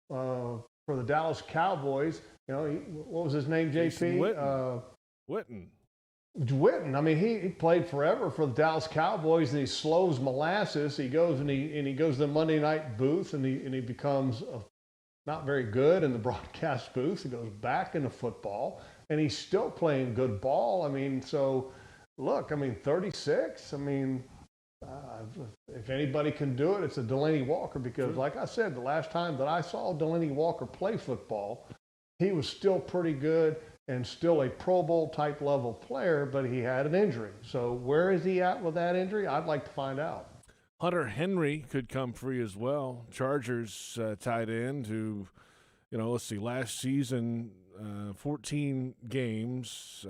for the Dallas Cowboys, you know, what was his name, JP? Witten. I mean, he played forever for the Dallas Cowboys, and he slows molasses. He goes and he goes to the Monday night booth, and he becomes not very good in the broadcast booth. He goes back into football, and he's still playing good ball. I mean, so look, I mean, 36. I mean, if anybody can do it, it's a Delanie Walker, because, like I said, the last time that I saw Delanie Walker play football, he was still pretty good and still a Pro Bowl type level player, but he had an injury. So where is he at with that injury? I'd like to find out.
Hunter Henry could come free as well. Chargers tight end who, let's see, last season, 14 games,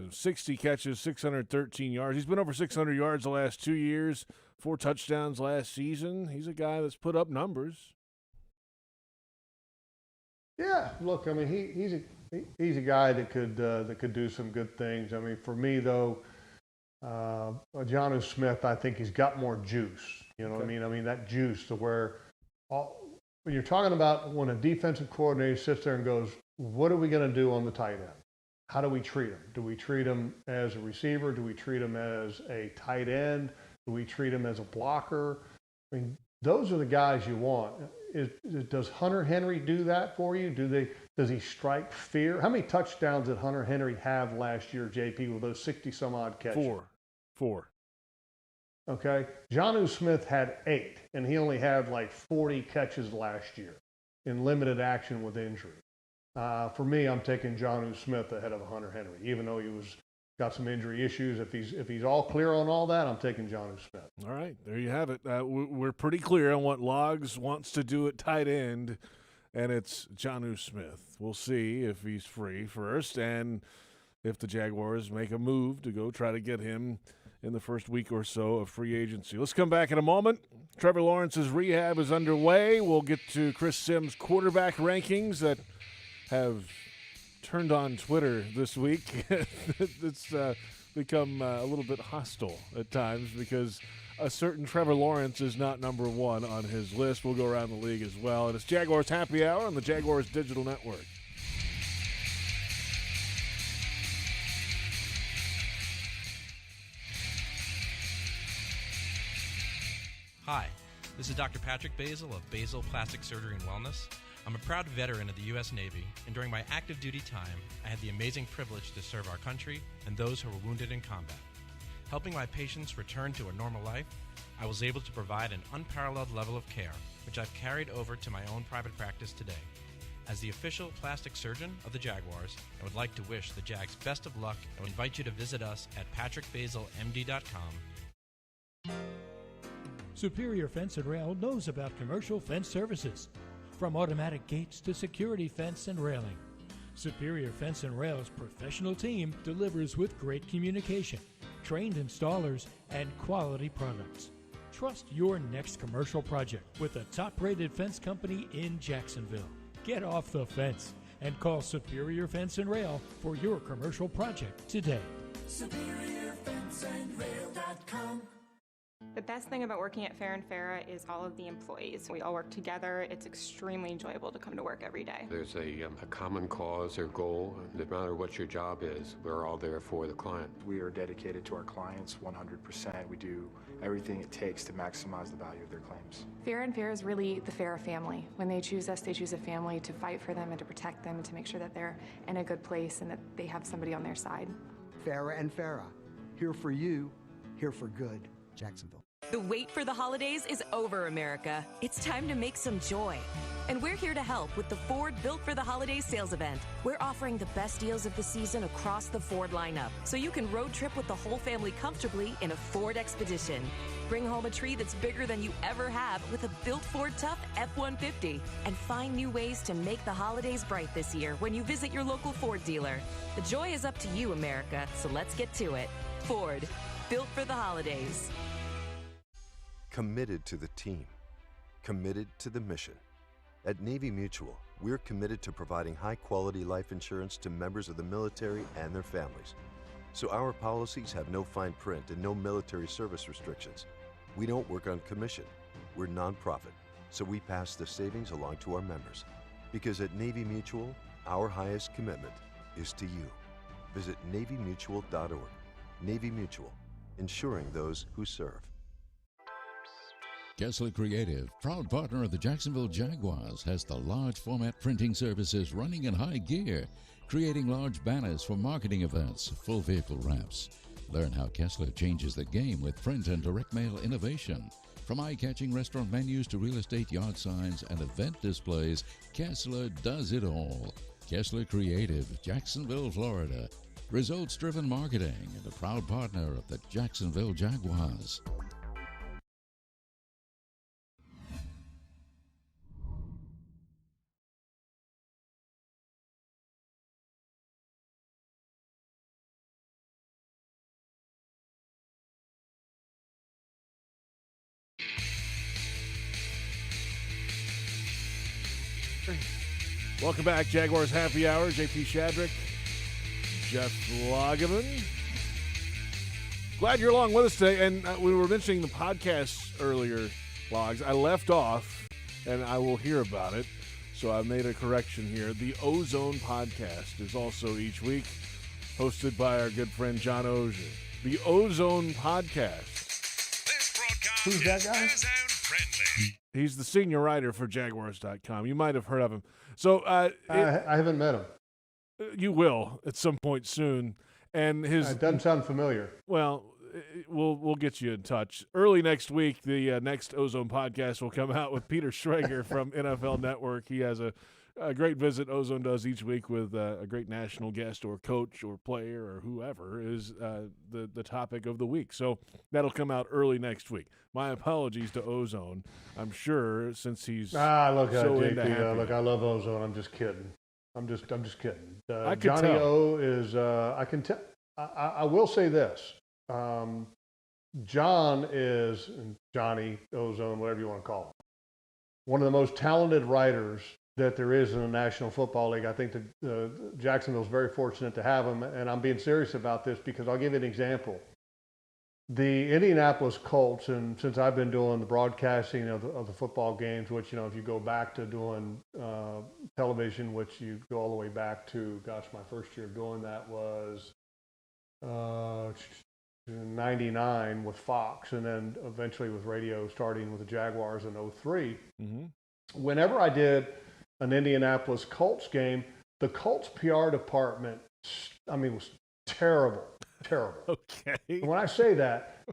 60 catches, 613 yards. He's been over 600 yards the last 2 years, 4 touchdowns last season. He's a guy that's put up numbers.
Yeah, look, I mean, he's a guy that could do some good things. I mean, for me though, Jonnu Smith, I think he's got more juice. You know what I mean? I mean, that juice to where when you're talking about when a defensive coordinator sits there and goes, what are we going to do on the tight end? How do we treat him? Do we treat him as a receiver? Do we treat him as a tight end? Do we treat him as a blocker? I mean, those are the guys you want does Hunter Henry do that for you? Does he strike fear? How many touchdowns did Hunter Henry have last year, JP, with those 60-some-odd catches?
Four.
Okay. Jonnu Smith had 8, and he only had like 40 catches last year in limited action with injury. For me, I'm taking Jonnu Smith ahead of Hunter Henry, even though he got some injury issues. If he's all clear on all that, I'm taking Jonnu Smith.
All right, there you have it. We're pretty clear on what Logs wants to do at tight end, and it's Jonnu Smith. We'll see if he's free first, and if the Jaguars make a move to go try to get him in the first week or so of free agency. Let's come back in a moment. Trevor Lawrence's rehab is underway. We'll get to Chris Sims' quarterback rankings that have turned on Twitter this week. It's become a little bit hostile at times because a certain Trevor Lawrence is not number one on his list. We'll go around the league as well. And it's Jaguars Happy Hour on the Jaguars Digital Network.
Hi, this is Dr. Patrick Basil of Basil Plastic Surgery and Wellness. I'm a proud veteran of the U.S. Navy, and during my active duty time, I had the amazing privilege to serve our country and those who were wounded in combat. Helping my patients return to a normal life, I was able to provide an unparalleled level of care, which I've carried over to my own private practice today. As the official plastic surgeon of the Jaguars, I would like to wish the Jags best of luck and invite you to visit us at patrickbasilmd.com.
Superior Fence and Rail knows about commercial fence services, from automatic gates to security fence and railing. Superior Fence and Rail's professional team delivers with great communication, trained installers, and quality products. Trust your next commercial project with a top-rated fence company in Jacksonville. Get off the fence and call Superior Fence and Rail for your commercial project today.
SuperiorFenceandRail.com.
The best thing about working at Fair & Farah is all of the employees. We all work together. It's extremely enjoyable to come to work every day.
There's a common cause or goal. No matter what your job is, we're all there for the client.
We are dedicated to our clients 100%. We do everything it takes to maximize the value of their claims.
Fair & Farah is really the Farah family. When they choose us, they choose a family to fight for them and to protect them and to make sure that they're in a good place and that they have somebody on their side.
Farah & Farah, here for you, here for good. Jacksonville.
The wait for the holidays is over, America. It's time to make some joy. And we're here to help with the Ford Built for the Holidays sales event. We're offering the best deals of the season across the Ford lineup, so you can road trip with the whole family comfortably in a Ford Expedition. Bring home a tree that's bigger than you ever have with a built Ford Tough F-150. And find new ways to make the holidays bright this year when you visit your local Ford dealer. The joy is up to you, America, so let's get to it. Ford, Built for the Holidays.
Committed to the team. Committed to the mission. At Navy Mutual, we're committed to providing high-quality life insurance to members of the military and their families. So our policies have no fine print and no military service restrictions. We don't work on commission. We're nonprofit, so we pass the savings along to our members. Because at Navy Mutual, our highest commitment is to you. Visit NavyMutual.org. Navy Mutual, insuring those who serve.
Kessler Creative, proud partner of the Jacksonville Jaguars, has the large format printing services running in high gear, creating large banners for marketing events, full vehicle wraps. Learn how Kessler changes the game with print and direct mail innovation. From eye-catching restaurant menus to real estate yard signs and event displays, Kessler does it all. Kessler Creative, Jacksonville, Florida. Results-driven marketing and a proud partner of the Jacksonville Jaguars.
Welcome back, Jaguars Happy Hour. JP Shadrick, Jeff Lageman. Glad you're along with us today. And we were mentioning the podcast earlier, Logs. I left off, and I will hear about it. So I made a correction here. The Ozone podcast is also each week hosted by our good friend John Ozier. The Ozone podcast.
Who's that guy?
He's the senior writer for Jaguars.com. You might have heard of him. So
I haven't met him.
You will at some point soon. And
it doesn't sound familiar.
Well, we'll get you in touch. Early next week, the next Ozone podcast will come out with Peter Schrager from NFL Network. He has a great visit Ozone does each week with a great national guest or coach or player or whoever is the topic of the week. So that'll come out early next week. My apologies to Ozone. I'm sure since he's
look,
so
JP,
into Happy.
look, I love Ozone. I'm just kidding. I'm just kidding.
I can
Johnny
tell.
O is. I can tell. I will say this. John is Johnny Ozone, whatever you want to call him, one of the most talented writers that there is in the National Football League. I think that Jacksonville's very fortunate to have him, and I'm being serious about this because I'll give you an example. The Indianapolis Colts, and since I've been doing the broadcasting of the football games, which, if you go back to doing television, which you go all the way back to, my first year of doing that was 99 with Fox, and then eventually with radio starting with the Jaguars in 03.
Mm-hmm.
Whenever I did an Indianapolis Colts game, the Colts PR department, was terrible.
Okay.
When I say that,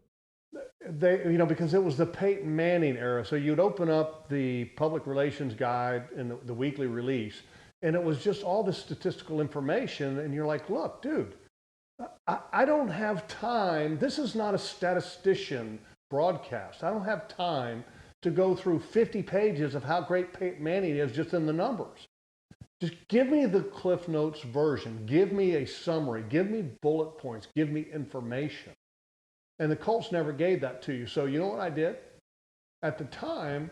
they, because it was the Peyton Manning era, so you'd open up the public relations guide in the weekly release, and it was just all this statistical information, and you're like, look, dude, I don't have time. This is not a statistician broadcast. I don't have time to go through 50 pages of how great Peyton Manning is just in the numbers. Just give me the Cliff Notes version. Give me a summary. Give me bullet points. Give me information. And the Colts never gave that to you. So you know what I did? At the time,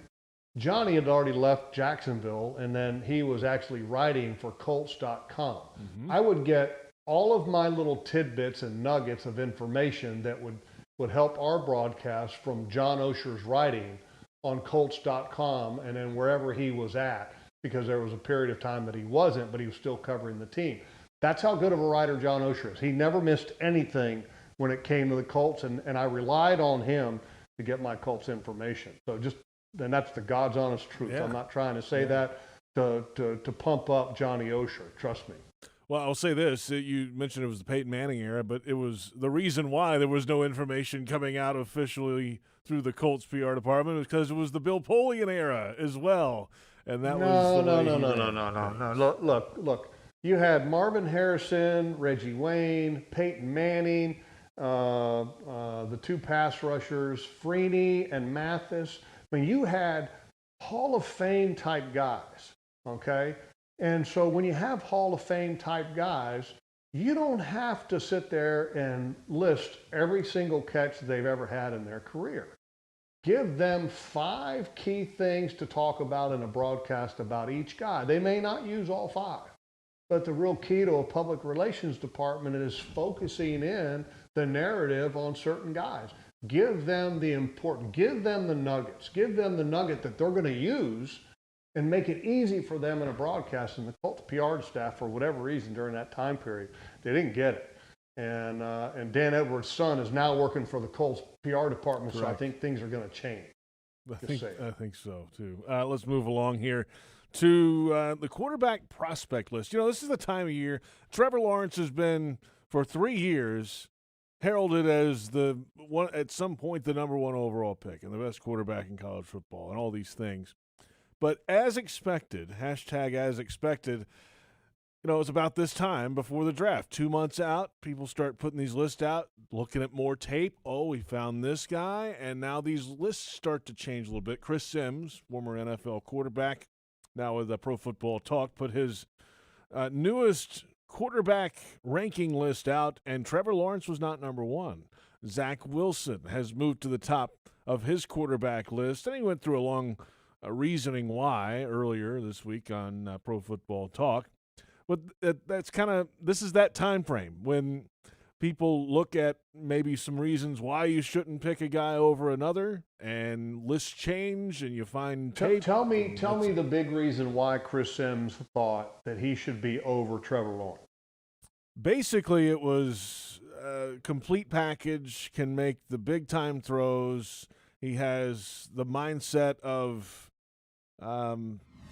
Johnny had already left Jacksonville, and then he was actually writing for Colts.com.
Mm-hmm.
I would get all of my little tidbits and nuggets of information that would help our broadcast from John Osher's writing on Colts.com and then wherever he was at, because there was a period of time that he wasn't, but he was still covering the team. That's how good of a writer John Osher is. He never missed anything when it came to the Colts, and I relied on him to get my Colts information. So and that's the God's honest truth.
Yeah.
I'm not trying to say that to pump up Johnny Osher. Trust me.
Well, I'll say this. You mentioned it was the Peyton Manning era, but it was the reason why there was no information coming out officially through the Colts PR department was because it was the Bill Polian era as well. And that was
No. Look. You had Marvin Harrison, Reggie Wayne, Peyton Manning, the two pass rushers, Freeney and Mathis. You had Hall of Fame type guys, okay? And so when you have Hall of Fame type guys, you don't have to sit there and list every single catch they've ever had in their career. Give them 5 key things to talk about in a broadcast about each guy. They may not use all 5, but the real key to a public relations department is focusing in the narrative on certain guys. Give them the important, give them the nuggets, give them the nugget that they're going to use and make it easy for them in a broadcast. And the Colts PR staff, for whatever reason during that time period, they didn't get it. And Dan Edwards' son is now working for the Colts PR department, so I think things are going to change.
I think so, too. Let's move along here to the quarterback prospect list. This is the time of year. Trevor Lawrence has been, for 3 years, heralded as at some point the number 1 overall pick and the best quarterback in college football and all these things. But as expected, #as expected, it's about this time before the draft. 2 months out, people start putting these lists out, looking at more tape. Oh, we found this guy. And now these lists start to change a little bit. Chris Sims, former NFL quarterback, now with Pro Football Talk, put his newest quarterback ranking list out, and Trevor Lawrence was not number 1. Zach Wilson has moved to the top of his quarterback list, and he went through a long reasoning why earlier this week on Pro Football Talk. But this is that time frame when people look at maybe some reasons why you shouldn't pick a guy over another, and lists change, and you find tape.
Tell me the big reason why Chris Sims thought that he should be over Trevor Lawrence.
Basically, it was a complete package, can make the big-time throws. He has the mindset of,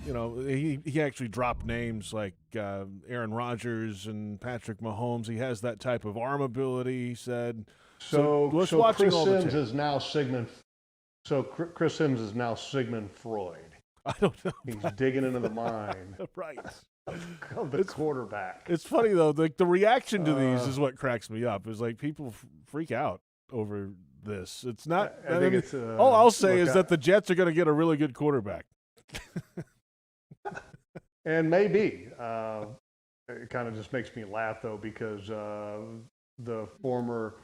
he actually dropped names like Aaron Rodgers and Patrick Mahomes. He has that type of arm ability, he said.
So
Chris Sims
is now Sigmund. So Chris Sims is now Sigmund Freud.
I don't know.
He's digging into the mind
right.
of the quarterback.
It's funny, though. The reaction to these is what cracks me up. It's like people freak out over this. It's not. All I'll say is that the Jets are going to get a really good quarterback.
And maybe. It kind of just makes me laugh, though, because the former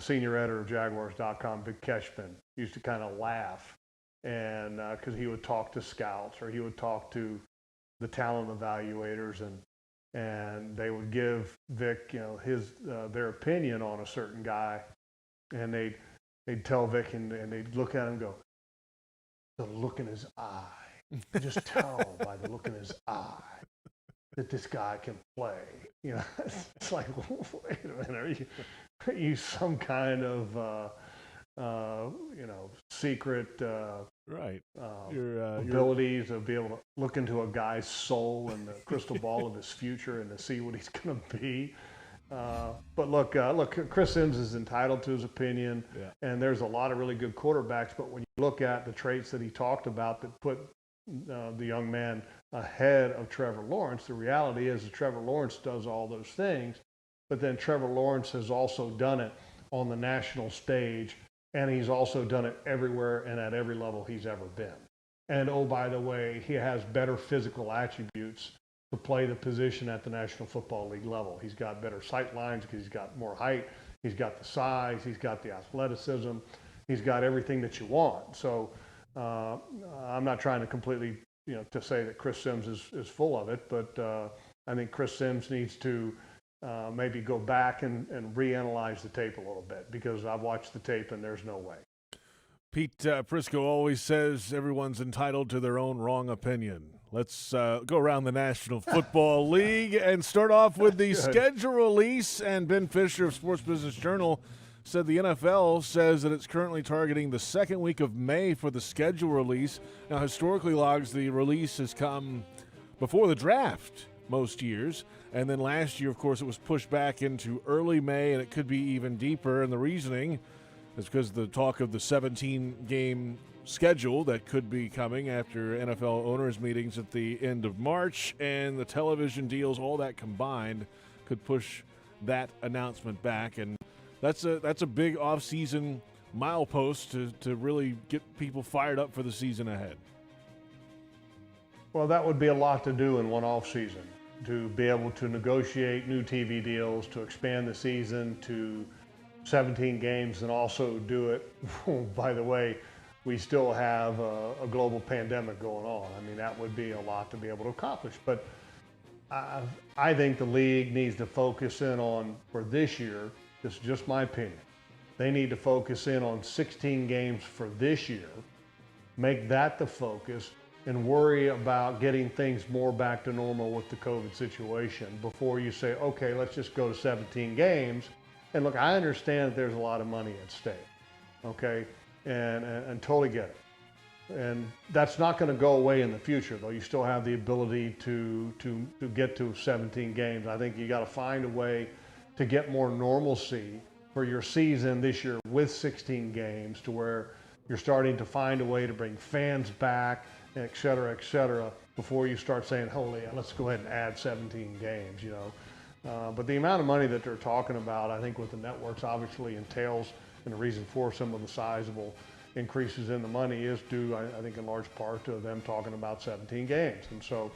senior editor of Jaguars.com, Vic Keshman, used to kind of laugh. And because he would talk to scouts or he would talk to the talent evaluators and they would give Vic, their opinion on a certain guy, and they'd tell Vic and they'd look at him and go, the look in his eye. You just tell by the look in his eye that this guy can play. It's like, wait a minute, are you some kind of secret abilities of be able to look into a guy's soul and the crystal ball of his future and to see what he's going to be. But look, Chris Sims is entitled to his opinion, and there's a lot of really good quarterbacks. But when you look at the traits that he talked about that put the young man ahead of Trevor Lawrence, the reality is that Trevor Lawrence does all those things, but then Trevor Lawrence has also done it on the national stage. And he's also done it everywhere and at every level he's ever been. And, oh, by the way, he has better physical attributes to play the position at the National Football League level. He's got better sight lines because he's got more height. He's got the size. He's got the athleticism. He's got everything that you want. So I'm not trying to completely, to say that Chris Sims is full of it, but I think Chris Sims needs to maybe go back and reanalyze the tape a little bit, because I've watched the tape and there's no way.
Pete Prisco always says everyone's entitled to their own wrong opinion. Let's go around the National Football League and start off with the schedule release. And Ben Fisher of Sports Business Journal said the NFL says that it's currently targeting the second week of May for the schedule release. Now, historically, Logs, the release has come before the draft most years. And then last year, of course, it was pushed back into early May, and it could be even deeper. And the reasoning is because of the talk of the 17-game schedule that could be coming after NFL owners' meetings at the end of March, and the television deals, all that combined, could push that announcement back. And that's a big off-season milepost to really get people fired up for the season ahead.
Well, that would be a lot to do in one off-season, to be able to negotiate new TV deals, to expand the season to 17 games, and also do it, by the way, we still have a global pandemic going on. I mean, that would be a lot to be able to accomplish. But I think the league needs to focus in on, for this year, this is just my opinion, they need to focus in on 16 games for this year, make that the focus, and worry about getting things more back to normal with the COVID situation before you say, okay, let's just go to 17 games. And look, I understand that there's a lot of money at stake, okay, and totally get it. And that's not going to go away in the future, though. You still have the ability to get to 17 games. I think you got to find a way to get more normalcy for your season this year with 16 games, to where you're starting to find a way to bring fans back, et cetera, before you start saying, holy, let's go ahead and add 17 games, But the amount of money that they're talking about, I think with the networks, obviously entails, and the reason for some of the sizable increases in the money is due, I think, in large part to them talking about 17 games. And so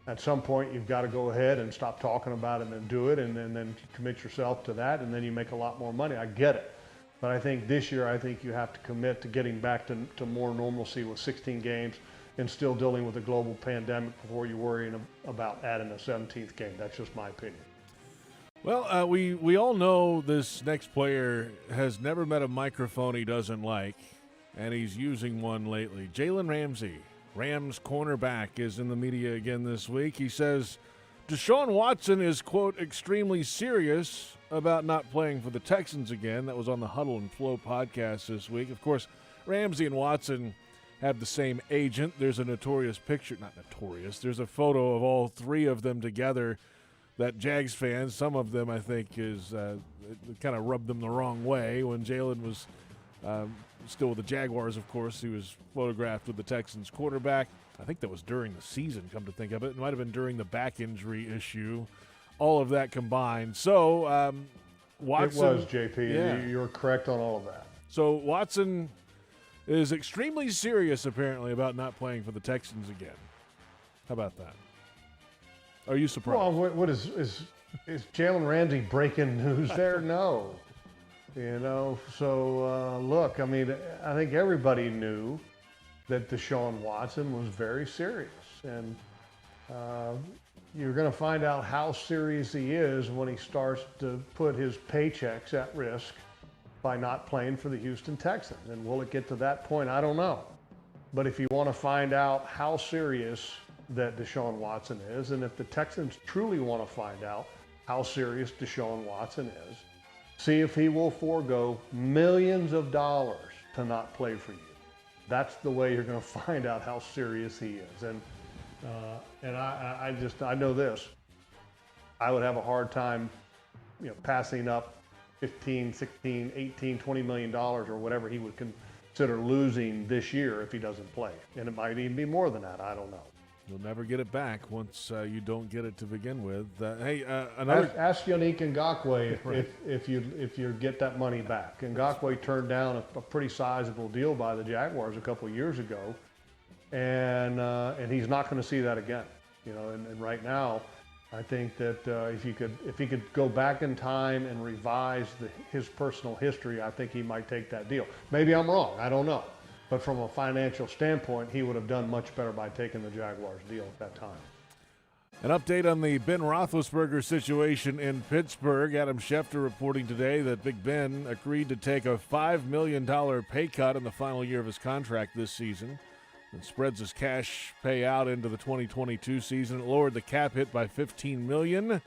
at some point, you've got to go ahead and stop talking about it and do it, and then commit yourself to that, and then you make a lot more money. I get it. But I think this year, I think you have to commit to getting back to more normalcy with 16 games and still dealing with a global pandemic before you're worrying about adding a 17th game. That's just my opinion.
Well, we all know this next player has never met a microphone he doesn't like, and he's using one lately. Jalen Ramsey, Rams cornerback, is in the media again this week. He says Deshaun Watson is, quote, extremely serious about not playing for the Texans again. That was on the Huddle and Flow podcast this week. Of course, Ramsey and Watson have the same agent. There's a notorious picture, not notorious, there's a photo of all three of them together that Jags fans, some of them I think is kind of rubbed them the wrong way. When Jalen was still with the Jaguars, of course, he was photographed with the Texans quarterback. I think that was during the season, come to think of it. It might have been during the back injury issue. All of that combined. So Watson.
It was, JP.
Yeah.
You're correct on all of that.
So Watson is extremely serious, apparently, about not playing for the Texans again. How about that? Are you surprised?
Well, what is Jalen Ramsey breaking news there? No. So look, I mean, I think everybody knew that Deshaun Watson was very serious. And you're going to find out how serious he is when he starts to put his paychecks at risk by not playing for the Houston Texans. And will it get to that point? I don't know. But if you want to find out how serious that Deshaun Watson is, and if the Texans truly want to find out how serious Deshaun Watson is, see if he will forego millions of dollars to not play for you. That's the way you're going to find out how serious he is. And I know this. I would have a hard time, passing up 15, 16, 18, $20 million or whatever he would consider losing this year if he doesn't play. And it might even be more than that. I don't know.
You'll never get it back once you don't get it to begin with.
Ask Yannick Ngakoue if you get that money back. Ngakoue turned down a pretty sizable deal by the Jaguars a couple of years ago, and he's not going to see that again. And right now, I think that if he could go back in time and revise his personal history, I think he might take that deal. Maybe I'm wrong. I don't know. But from a financial standpoint, he would have done much better by taking the Jaguars deal at that time.
An update on the Ben Roethlisberger situation in Pittsburgh. Adam Schefter reporting today that Big Ben agreed to take a $5 million pay cut in the final year of his contract this season. It spreads his cash payout into the 2022 season. It lowered the cap hit by $15 million.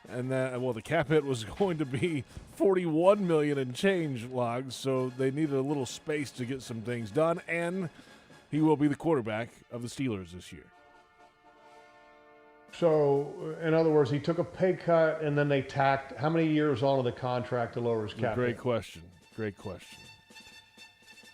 And the cap hit was going to be $41 million and change, Logs, so they needed a little space to get some things done, and he will be the quarterback of the Steelers this year.
So, in other words, he took a pay cut, and then they tacked how many years onto the contract to lower his cap hit?
Great question.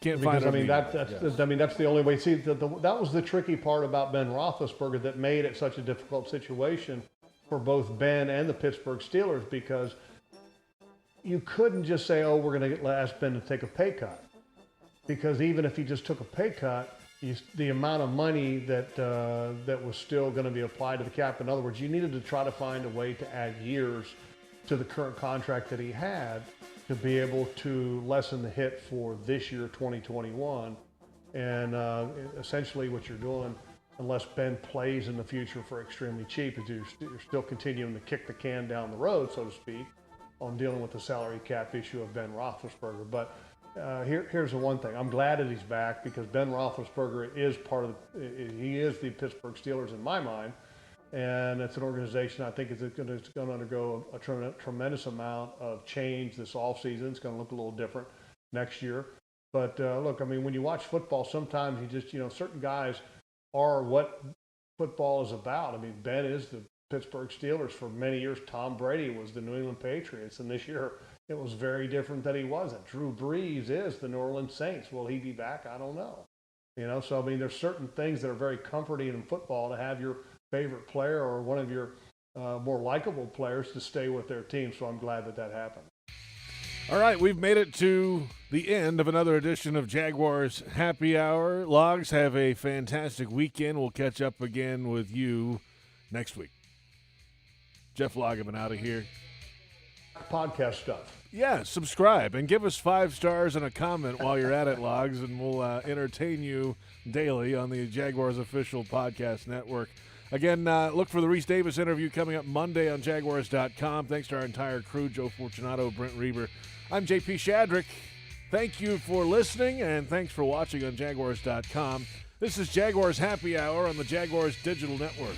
Can't
because,
find.
That's the only way. See, that was the tricky part about Ben Roethlisberger that made it such a difficult situation for both Ben and the Pittsburgh Steelers, because you couldn't just say, oh, we're going to ask Ben to take a pay cut. Because even if he just took a pay cut, the amount of money that was still going to be applied to the cap, in other words, you needed to try to find a way to add years to the current contract that he had to be able to lessen the hit for this year, 2021. And essentially what you're doing, unless Ben plays in the future for extremely cheap, is you're still continuing to kick the can down the road, so to speak, on dealing with the salary cap issue of Ben Roethlisberger. But here's the one thing. I'm glad that he's back, because Ben Roethlisberger is he is the Pittsburgh Steelers in my mind. And it's an organization I think is going to undergo a tremendous amount of change this offseason. It's going to look a little different next year. But look, I mean, when you watch football, sometimes you just, certain guys are what football is about. I mean, Ben is the Pittsburgh Steelers. For many years, Tom Brady was the New England Patriots. And this year, it was very different that he wasn't. Drew Brees is the New Orleans Saints. Will he be back? I don't know. So, I mean, there's certain things that are very comforting in football to have your favorite player or one of your more likable players to stay with their team. So I'm glad that happened.
All right, we've made it to the end of another edition of Jaguars Happy Hour. Logs, have a fantastic weekend. We'll catch up again with you next week. Jeff Lageman out of here.
Podcast stuff.
Yeah, subscribe and give us 5 stars and a comment while you're at it, Logs, and we'll entertain you daily on the Jaguars official podcast network. Again, look for the Reese Davis interview coming up Monday on Jaguars.com. Thanks to our entire crew, Joe Fortunato, Brent Reber. I'm JP Shadrick. Thank you for listening, and thanks for watching on Jaguars.com. This is Jaguars Happy Hour on the Jaguars Digital Network.